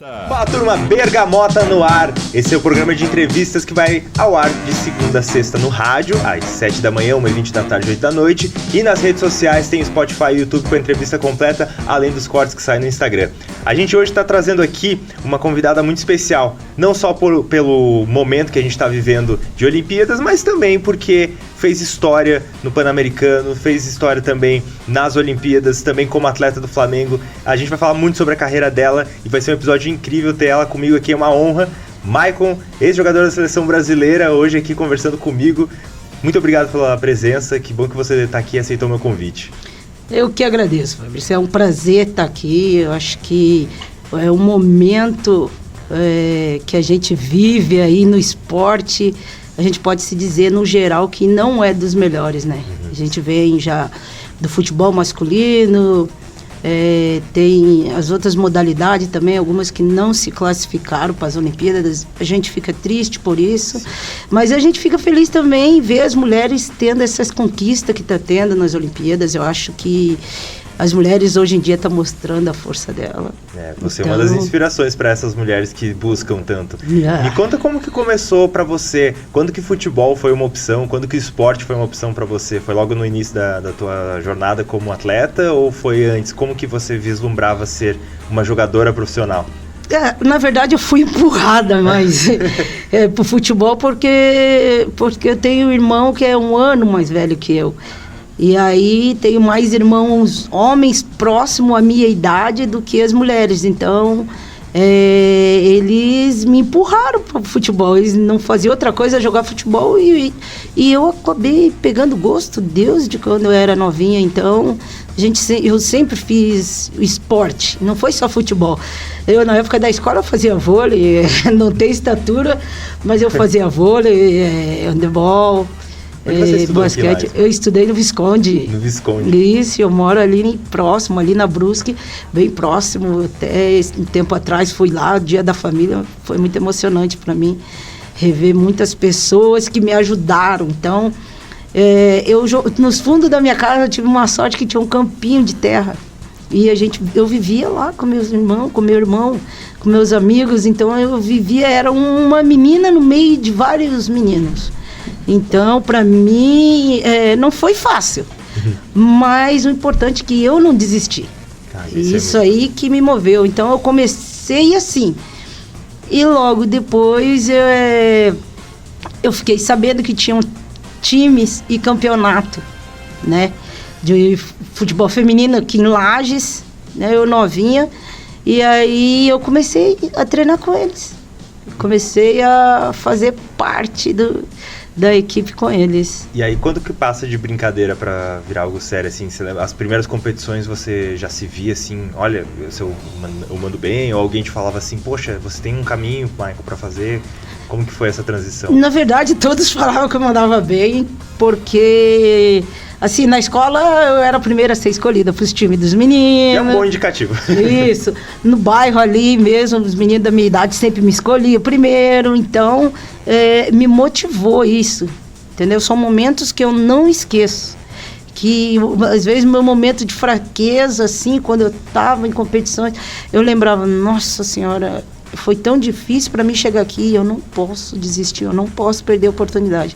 Fala turma, Bergamota no ar. Esse é o programa de entrevistas que vai ao ar de segunda a sexta no rádio, às 7 da manhã, 1h20 da tarde, 8 da noite. E nas redes sociais tem Spotify e YouTube com a entrevista completa, além dos cortes que saem no Instagram. A gente hoje está trazendo aqui uma convidada muito especial, não só pelo momento que a gente está vivendo de Olimpíadas, mas também porque fez história no Pan-Americano, fez história também nas Olimpíadas, também como atleta do Flamengo. A gente vai falar muito sobre a carreira dela e vai ser um episódio incrível ter ela comigo aqui, é uma honra. Maicon, ex-jogador da seleção brasileira, hoje aqui conversando comigo. Muito obrigado pela presença, que bom que você está aqui e aceitou o meu convite. Eu que agradeço, Fabrício, é um prazer estar aqui. Eu acho que é um momento que a gente vive aí no esporte, a gente pode se dizer no geral que não é dos melhores, né? A gente vem já do futebol masculino, tem as outras modalidades também, algumas que não se classificaram para as Olimpíadas. A gente fica triste por isso, mas a gente fica feliz também em ver as mulheres tendo essas conquistas que está tendo nas Olimpíadas. Eu acho que as mulheres hoje em dia estão mostrando a força dela. Você é uma das inspirações para essas mulheres que buscam tanto. Me conta como que começou para você, quando que futebol foi uma opção, quando que esporte foi uma opção para você? Foi logo no início da tua jornada como atleta ou foi antes? Como que você vislumbrava ser uma jogadora profissional? Na verdade eu fui empurrada mais pro futebol porque eu tenho um irmão que é um ano mais velho que eu. E aí tenho mais irmãos homens próximos à minha idade do que as mulheres. Então, eles me empurraram para o futebol. Eles não faziam outra coisa, jogar futebol. E eu acabei pegando gosto desde quando eu era novinha. Então, eu sempre fiz esporte, não foi só futebol. Eu, na época da escola, fazia vôlei. Não tenho estatura, mas eu fazia vôlei, handebol. Basquete. Eu estudei no Visconde. No Visconde. Isso, eu moro ali próximo, ali na Brusque, bem próximo. Até um tempo atrás fui lá, Dia da Família, foi muito emocionante para mim rever muitas pessoas que me ajudaram. Então, nos fundos da minha casa eu tive uma sorte que tinha um campinho de terra. E eu vivia lá com meus irmãos, com meu irmão, com meus amigos. Então era uma menina no meio de vários meninos. Então, para mim, não foi fácil, mas o importante é que eu não desisti. Isso aí que me moveu. Então, eu comecei assim. E logo depois, eu fiquei sabendo que tinham times e campeonato, né? De futebol feminino aqui em Lages, né? Eu novinha. E aí, eu comecei a treinar com eles. Comecei a fazer parte da equipe com eles. E aí, quando que passa de brincadeira pra virar algo sério, assim? Você lembra, as primeiras competições você já se via assim, olha, eu mando bem, ou alguém te falava assim, poxa, você tem um caminho, Michael, pra fazer? Como que foi essa transição? Na verdade, todos falavam que eu mandava bem, porque, assim, na escola eu era a primeira a ser escolhida pros times dos meninos. É um bom indicativo. Isso. No bairro ali mesmo, os meninos da minha idade sempre me escolhiam primeiro, então me motivou isso, entendeu? São momentos que eu não esqueço. Que, às vezes, meu momento de fraqueza, assim, quando eu estava em competições, eu lembrava, nossa senhora, foi tão difícil para mim chegar aqui, eu não posso desistir, eu não posso perder a oportunidade.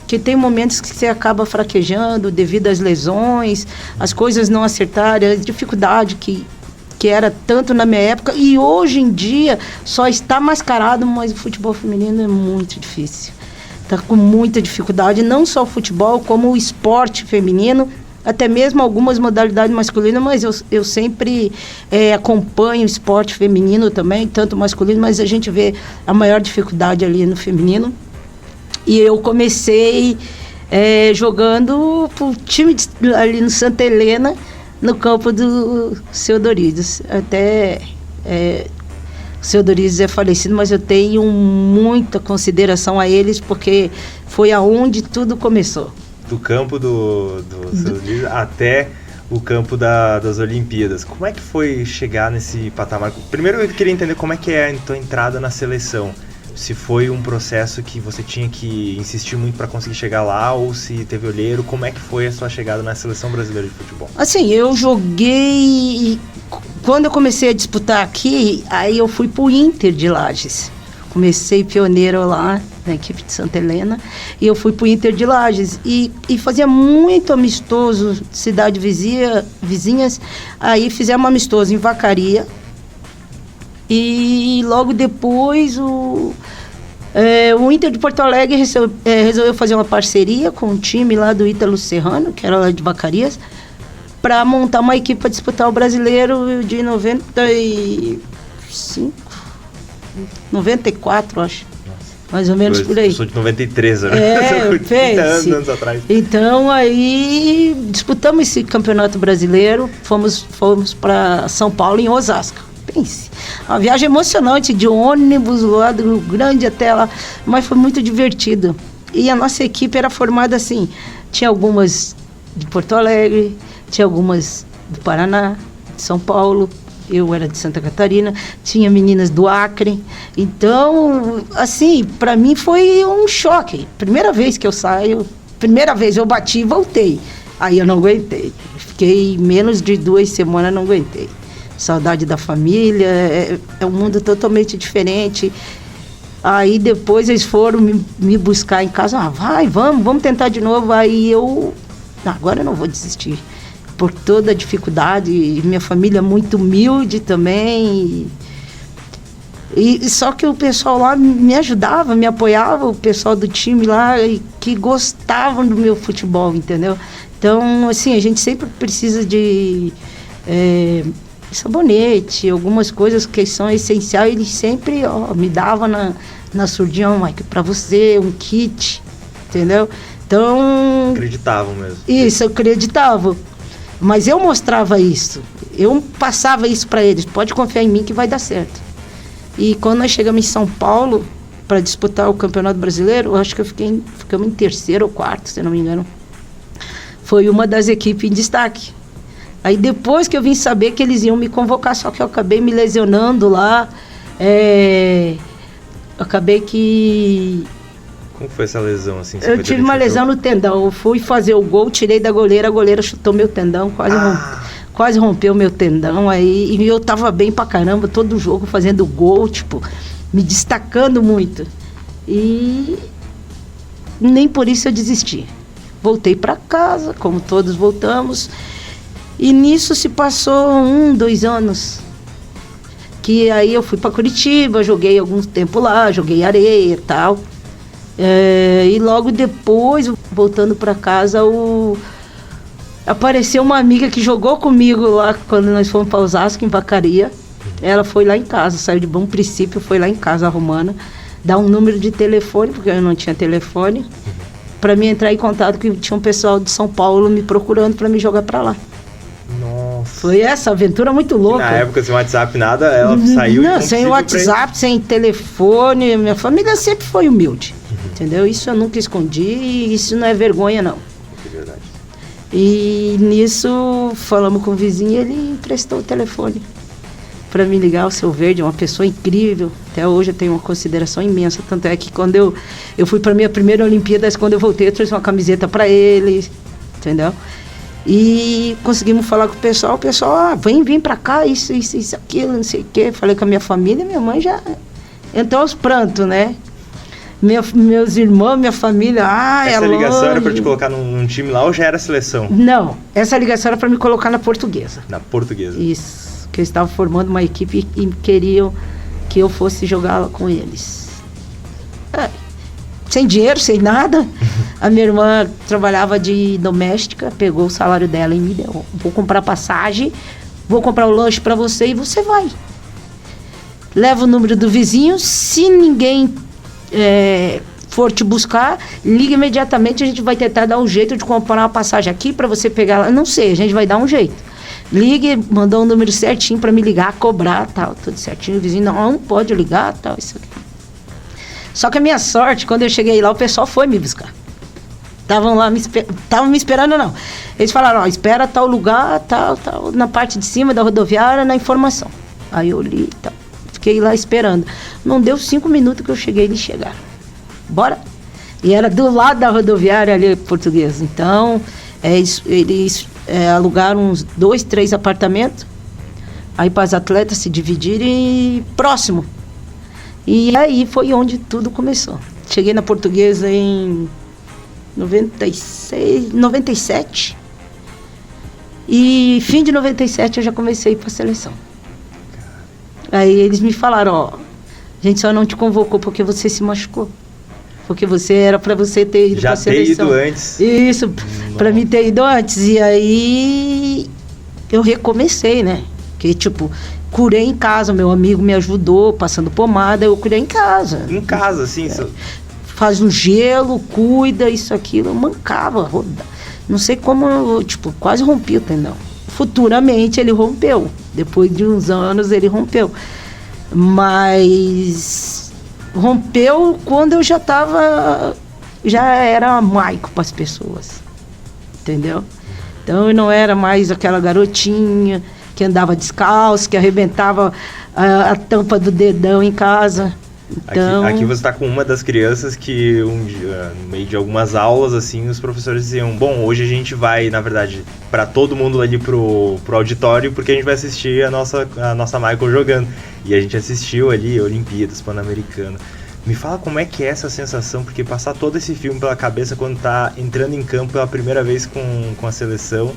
Porque tem momentos que você acaba fraquejando devido às lesões, as coisas não acertarem, a dificuldade que era tanto na minha época, e hoje em dia só está mascarado, mas o futebol feminino é muito difícil. Está com muita dificuldade, não só o futebol, como o esporte feminino, até mesmo algumas modalidades masculinas, mas eu sempre acompanho o esporte feminino também, tanto masculino, mas a gente vê a maior dificuldade ali no feminino. E eu comecei jogando pro time ali no Santa Helena, no campo do Seu Dorides. Até o Seu Dorides é falecido, mas eu tenho muita consideração a eles, porque foi aonde tudo começou. Do campo do Seu Dorides até o campo das Olimpíadas. Como é que foi chegar nesse patamar? Primeiro eu queria entender como é que é a tua entrada na seleção. Se foi um processo que você tinha que insistir muito para conseguir chegar lá, ou se teve olheiro, como é que foi a sua chegada na seleção brasileira de futebol? Assim, eu joguei quando eu comecei a disputar aqui, aí eu fui pro Inter de Lages. Comecei pioneiro lá na equipe de Santa Helena e eu fui pro Inter de Lages e fazia muito amistoso, cidade vizinhas. Aí fizemos um amistoso em Vacaria e logo depois o Inter de Porto Alegre resolveu fazer uma parceria com um time lá do Ítalo Serrano, que era lá de Vacarias, para montar uma equipe para disputar o Brasileiro de 94, acho. Nossa. Mais ou menos por aí. Eu sou de 93, né? 30 anos atrás. Então, aí, disputamos esse campeonato brasileiro, fomos para São Paulo, em Osasco. Pense, uma viagem emocionante, de ônibus lá do Rio Grande até lá, mas foi muito divertido. E a nossa equipe era formada assim, tinha algumas de Porto Alegre, tinha algumas do Paraná, de São Paulo, eu era de Santa Catarina, tinha meninas do Acre. Então, assim, para mim foi um choque. Primeira vez que eu saio, primeira vez eu bati e voltei. Aí eu não aguentei. Fiquei menos de 2 semanas, não aguentei. Saudade da família, é um mundo totalmente diferente. Aí depois eles foram me buscar em casa. Vamos tentar de novo. Aí agora eu não vou desistir. Por toda a dificuldade, minha família é muito humilde também. E só que o pessoal lá me ajudava, me apoiava, o pessoal do time lá, que gostavam do meu futebol, entendeu? Então, assim, a gente sempre precisa de sabonete, algumas coisas que são essenciais, eles sempre me davam na surdinha, Mike, para você, um kit, entendeu? Então... Acreditavam mesmo. Isso, eu acreditava. Mas eu mostrava isso, eu passava isso para eles, pode confiar em mim que vai dar certo. E quando nós chegamos em São Paulo para disputar o Campeonato Brasileiro, eu acho que ficamos em 3º ou 4º, se não me engano. Foi uma das equipes em destaque. Aí depois que eu vim saber que eles iam me convocar, só que eu acabei me lesionando lá, acabei que... Como foi essa lesão, assim? Eu tive uma lesão no tendão. Eu fui fazer o gol, tirei da goleira, a goleira chutou meu tendão, quase rompeu meu tendão. Aí, e eu tava bem pra caramba, todo jogo fazendo gol, tipo, me destacando muito. E nem por isso eu desisti. Voltei pra casa, como todos voltamos. E nisso se passou 2 anos. Que aí eu fui pra Curitiba, joguei algum tempo lá, joguei areia e tal. E logo depois, voltando para casa, apareceu uma amiga que jogou comigo lá quando nós fomos para Osasco, em Vacaria. Ela foi lá em casa, saiu de Bom Princípio, foi lá em casa, a Romana, dar um número de telefone, porque eu não tinha telefone, para mim entrar em contato, que tinha um pessoal de São Paulo me procurando para me jogar para lá. Nossa. Foi essa aventura muito louca. Na época, sem WhatsApp, nada, ela saiu... Não, sem WhatsApp, sem telefone, minha família sempre foi humilde. Entendeu? Isso eu nunca escondi e isso não é vergonha, não. É verdade. E nisso, falamos com o vizinho e ele emprestou o telefone para me ligar. O Seu Verde é uma pessoa incrível. Até hoje eu tenho uma consideração imensa. Tanto é que quando eu fui para minha primeira Olimpíada, quando eu voltei, eu trouxe uma camiseta para ele. Entendeu? E conseguimos falar com o pessoal. O pessoal, vem para cá, isso, aquilo, não sei o quê. Falei com a minha família, minha mãe já entrou aos prantos, né? Meus irmãos, minha família, essa ligação era para te colocar num time lá ou já era seleção? Não, essa ligação era para me colocar na Portuguesa. Na Portuguesa? Isso, que eles estavam formando uma equipe e queriam que eu fosse jogar lá com eles. Sem dinheiro, sem nada. A minha irmã trabalhava de doméstica, pegou o salário dela e me deu. Vou comprar passagem, vou comprar o lanche para você e você vai. Leva o número do vizinho, se ninguém... for te buscar, liga imediatamente, a gente vai tentar dar um jeito de comprar uma passagem aqui para você pegar lá, não sei, a gente vai dar um jeito. Ligue, mandou um número certinho para me ligar, cobrar, tal, tudo certinho. O vizinho, não pode ligar, tal, isso aqui. Só que a minha sorte, quando eu cheguei lá, o pessoal foi me buscar. Estavam lá, estavam me esperando, não. Eles falaram, espera tal lugar, tal, na parte de cima da rodoviária, na informação. Aí eu li, tal. Fiquei lá esperando. Não deu 5 minutos que eu cheguei, eles chegaram. Bora? E era do lado da rodoviária ali, Portuguesa. Então, eles alugaram uns 2, 3 apartamentos Aí para as atletas se dividirem próximo. E aí foi onde tudo começou. Cheguei na Portuguesa em 97. E fim de 97 eu já comecei a ir para a seleção. Aí eles me falaram, ó, a gente só não te convocou porque você se machucou. Porque você era para você ter ido para a seleção. Já ter ido antes. Isso, para mim ter ido antes. E aí eu recomecei, né? Que tipo, curei em casa, meu amigo me ajudou, passando pomada, eu curei em casa. Em casa, assim? Faz um gelo, cuida, isso, aquilo, eu mancava, rodava. Não sei como, eu, tipo, quase rompi o tendão. Futuramente ele rompeu. Depois de uns anos ele rompeu. Mas rompeu quando eu já era maico para as pessoas. Entendeu? Então eu não era mais aquela garotinha que andava descalço, que arrebentava a tampa do dedão em casa. Então... Aqui você está com uma das crianças que no meio de algumas aulas, assim, os professores diziam, bom, hoje a gente vai, na verdade, para todo mundo ali pro auditório, porque a gente vai assistir a nossa Michael jogando. E a gente assistiu ali Olimpíadas, Pan-Americano. Me fala como é que é essa sensação, porque passar todo esse filme pela cabeça quando tá entrando em campo pela primeira vez com a seleção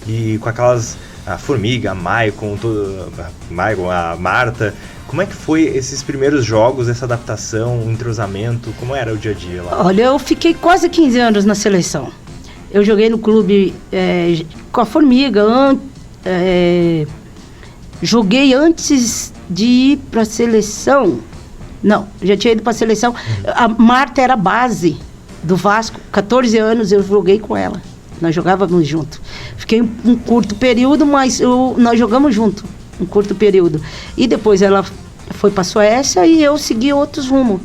e com aquelas... A Formiga, a Maicon, a Marta. Como é que foi esses primeiros jogos, essa adaptação, o entrosamento? Como era o dia a dia lá? Olha, eu fiquei quase 15 anos na seleção. Eu joguei no clube com a Formiga. Joguei antes de ir para a seleção. Não, já tinha ido para a seleção. A Marta era base do Vasco. 14 anos eu joguei com ela. Nós jogávamos junto. Fiquei um curto período, mas nós jogamos junto, um curto período. E depois ela foi para a Suécia e eu segui outros rumos.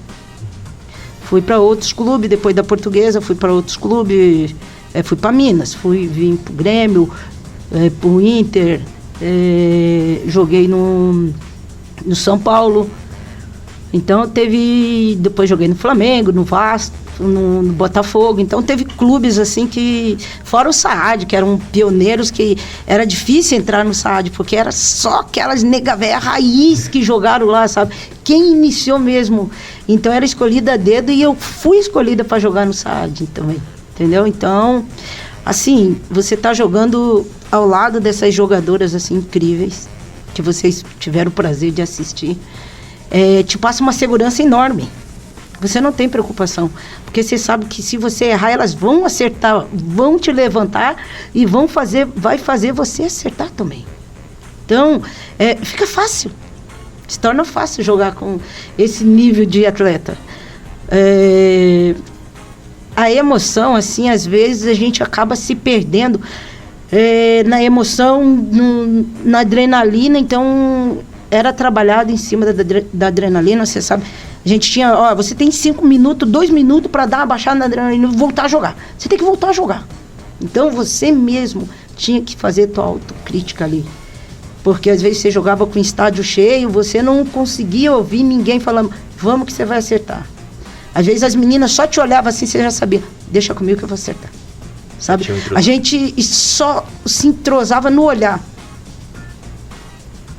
Fui para outros clubes, depois da Portuguesa, fui para outros clubes. Fui para Minas, vim para o Grêmio, para o Inter, joguei no São Paulo. Então depois joguei no Flamengo, no Vasco, no Botafogo. Então teve clubes assim que, fora o Saad, que eram pioneiros, que era difícil entrar no Saad, porque era só aquelas nega véia raiz que jogaram lá, sabe? Quem iniciou mesmo. Então era escolhida a dedo e eu fui escolhida para jogar no Saad também, entendeu? Então, assim, você tá jogando ao lado dessas jogadoras assim incríveis, que vocês tiveram o prazer de assistir. Te passa uma segurança enorme. Você não tem preocupação, porque você sabe que se você errar, elas vão acertar, vão te levantar e vai fazer você acertar também. Então, fica fácil. Se torna fácil jogar com esse nível de atleta. A emoção, assim, às vezes a gente acaba se perdendo na emoção, na adrenalina. Então, era trabalhado em cima da adrenalina, você sabe. A gente tinha, você tem 5 minutos, 2 minutos para dar uma baixada na adrenalina e voltar a jogar. Você tem que voltar a jogar. Então, você mesmo tinha que fazer tua autocrítica ali. Porque, às vezes, você jogava com o estádio cheio, você não conseguia ouvir ninguém falando, vamos que você vai acertar. Às vezes, as meninas só te olhavam assim, você já sabia, deixa comigo que eu vou acertar. Sabe? A gente só se entrosava no olhar.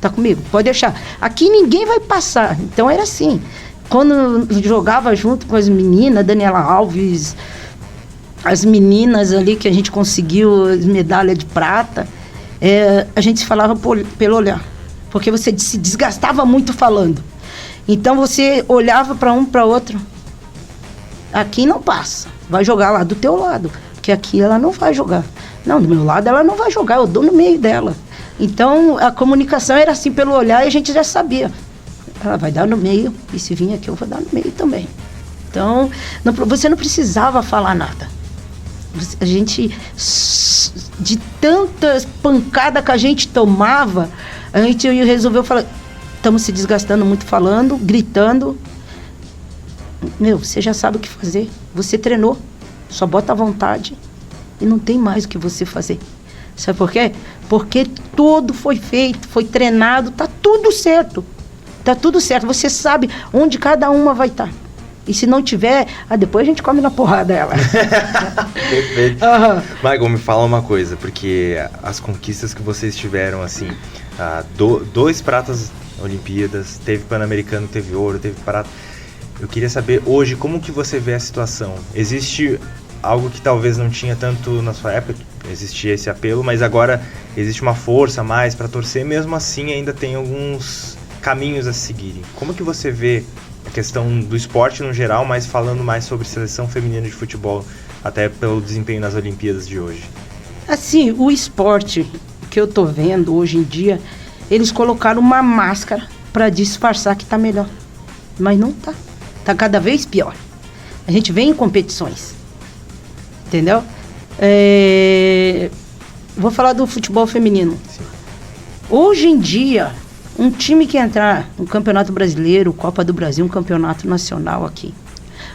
Tá comigo? Pode deixar. Aqui ninguém vai passar. Então, era assim. Quando jogava junto com as meninas, Daniela Alves, as meninas ali que a gente conseguiu as medalhas de prata, a gente se falava pelo olhar, porque você se desgastava muito falando. Então você olhava para um, para outro. Aqui não passa, vai jogar lá do teu lado, porque aqui ela não vai jogar. Não, do meu lado ela não vai jogar, eu dou no meio dela. Então a comunicação era assim pelo olhar e a gente já sabia. Ela vai dar no meio, e se vir aqui eu vou dar no meio também. Então, você não precisava falar nada. A gente, de tantas pancadas que a gente tomava, a gente resolveu falar, estamos se desgastando muito falando, gritando. Você já sabe o que fazer. Você treinou, só bota à vontade e não tem mais o que você fazer. Sabe por quê? Porque tudo foi feito, foi treinado, tá tudo certo. Tá tudo certo, você sabe onde cada uma vai estar. E se não tiver, depois a gente come na porrada ela. Perfeito. Michael, me fala uma coisa, porque as conquistas que vocês tiveram, assim, 2 pratas Olimpíadas, teve Pan-Americano, teve ouro, teve prata. Eu queria saber hoje como que você vê a situação. Existe algo que talvez não tinha tanto na sua época, existia esse apelo, mas agora existe uma força a mais para torcer, mesmo assim ainda tem alguns caminhos a seguirem. Como que você vê a questão do esporte no geral, mas falando mais sobre seleção feminina de futebol, até pelo desempenho nas Olimpíadas de hoje? Assim, o esporte que eu tô vendo hoje em dia, eles colocaram uma máscara para disfarçar que tá melhor. Mas não tá. Tá cada vez pior. A gente vem em competições. Entendeu? Vou falar do futebol feminino. Sim. Hoje em dia, um time que entrar no Campeonato Brasileiro, Copa do Brasil, um campeonato nacional aqui,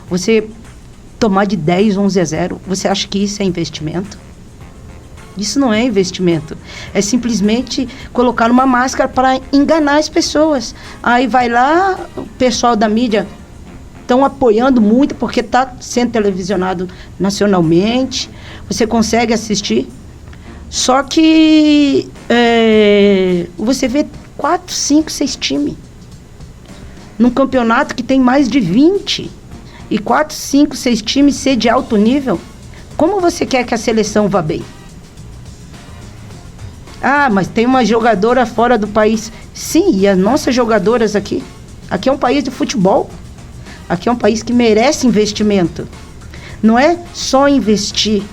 você tomar de 10, 11-0, você acha que isso é investimento? Isso não é investimento. É simplesmente colocar uma máscara para enganar as pessoas. Aí vai lá, o pessoal da mídia estão apoiando muito, porque está sendo televisionado nacionalmente. Você consegue assistir. Só que você vê 4, 5, 6 times. Num campeonato que tem mais de 20. E 4, 5, 6 times ser de alto nível. Como você quer que a seleção vá bem? Ah, mas tem uma jogadora fora do país. Sim, e as nossas jogadoras aqui? Aqui é um país de futebol. Aqui é um país que merece investimento. Não é só investir.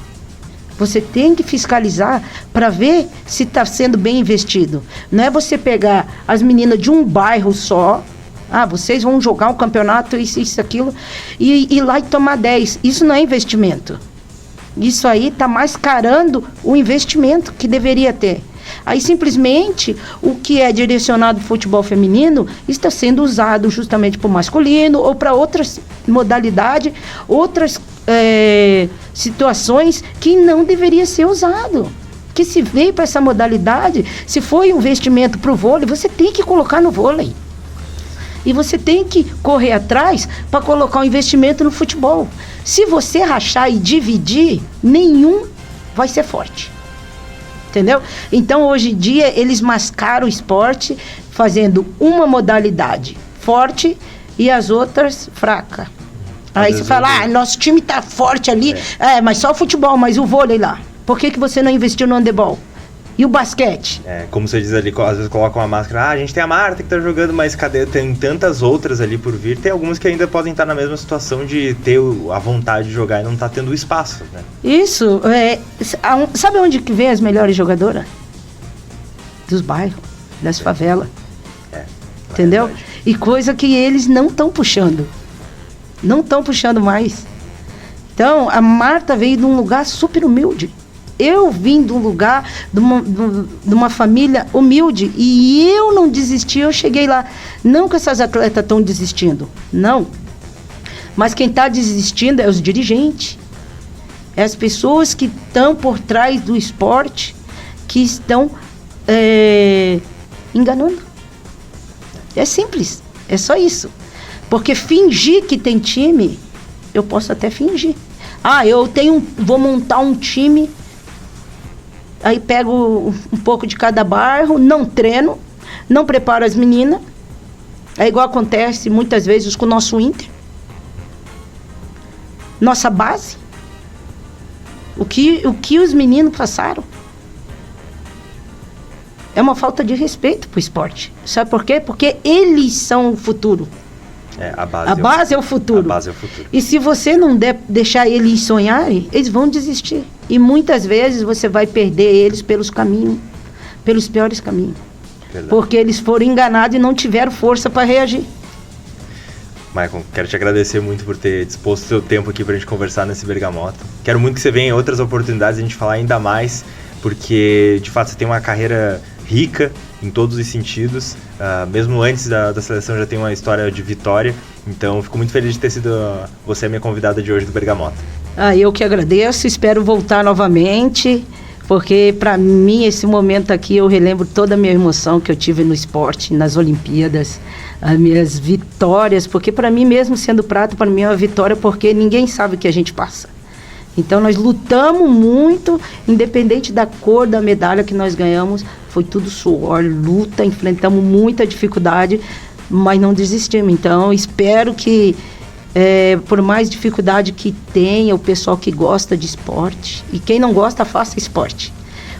Você tem que fiscalizar para ver se está sendo bem investido. Não é você pegar as meninas de um bairro só. Ah, vocês vão jogar um campeonato, isso, aquilo, e ir lá e tomar 10. Isso não é investimento. Isso aí está mascarando o investimento que deveria ter. Aí simplesmente o que é direcionado para o futebol feminino está sendo usado justamente para o masculino ou para outras modalidades, outras situações que não deveria ser usado. Que se veio para essa modalidade, se foi um investimento para o vôlei, você tem que colocar no vôlei. E você tem que correr atrás para colocar um investimento no futebol. Se você rachar e dividir, nenhum vai ser forte. Entendeu? Então, hoje em dia, eles mascaram o esporte fazendo uma modalidade forte e as outras fraca. Aí você fala, nosso time tá forte ali, mas só o futebol, mas o vôlei lá. Por que você não investiu no handebol? E o basquete? Como você diz ali, às vezes coloca uma máscara, a gente tem a Marta que tá jogando, mas cadê? Tem tantas outras ali por vir. Tem algumas que ainda podem estar na mesma situação de ter a vontade de jogar e não tá tendo espaço, né? Isso, sabe onde que vem as melhores jogadoras? Dos bairros, das favelas. Entendeu? Verdade. E coisa que eles não estão puxando. Não estão puxando mais. Então, a Marta veio de um lugar super humilde. Eu vim de um lugar, de uma família humilde, e eu não desisti, eu cheguei lá. Não que essas atletas estão desistindo, não. Mas quem está desistindo é os dirigentes. É as pessoas que estão por trás do esporte, que estão enganando. É simples, é só isso. Porque fingir que tem time, eu posso até fingir. Vou montar um time. Aí pego um pouco de cada bairro, não treino, não preparo as meninas. É igual acontece muitas vezes com o nosso Inter. Nossa base. O que os meninos passaram. É uma falta de respeito pro esporte. Sabe por quê? Porque eles são o futuro. A base é o futuro. A base é o futuro. E se você não deixar eles sonharem, eles vão desistir. E muitas vezes você vai perder eles pelos piores caminhos. Verdade. Porque eles foram enganados e não tiveram força para reagir. Maicon, quero te agradecer muito por ter disposto o seu tempo aqui pra gente conversar nesse Bergamota. Quero muito que você venha em outras oportunidades, a gente falar ainda mais, porque de fato você tem uma carreira rica em todos os sentidos, mesmo antes da seleção já tem uma história de vitória, então fico muito feliz de ter sido você a minha convidada de hoje do Bergamota. Eu que agradeço, espero voltar novamente, porque para mim esse momento aqui eu relembro toda a minha emoção que eu tive no esporte, nas Olimpíadas, as minhas vitórias, porque para mim mesmo sendo prata, para mim é uma vitória, porque ninguém sabe o que a gente passa. Então nós lutamos muito, independente da cor da medalha que nós ganhamos, foi tudo suor, luta, enfrentamos muita dificuldade, mas não desistimos. Então espero que, por mais dificuldade que tenha, o pessoal que gosta de esporte, e quem não gosta, faça esporte,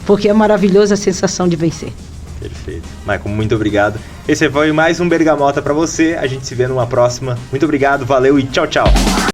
porque é maravilhosa a sensação de vencer. Perfeito. Maicon, muito obrigado. Esse foi mais um Bergamota para você. A gente se vê numa próxima. Muito obrigado, valeu e tchau, tchau.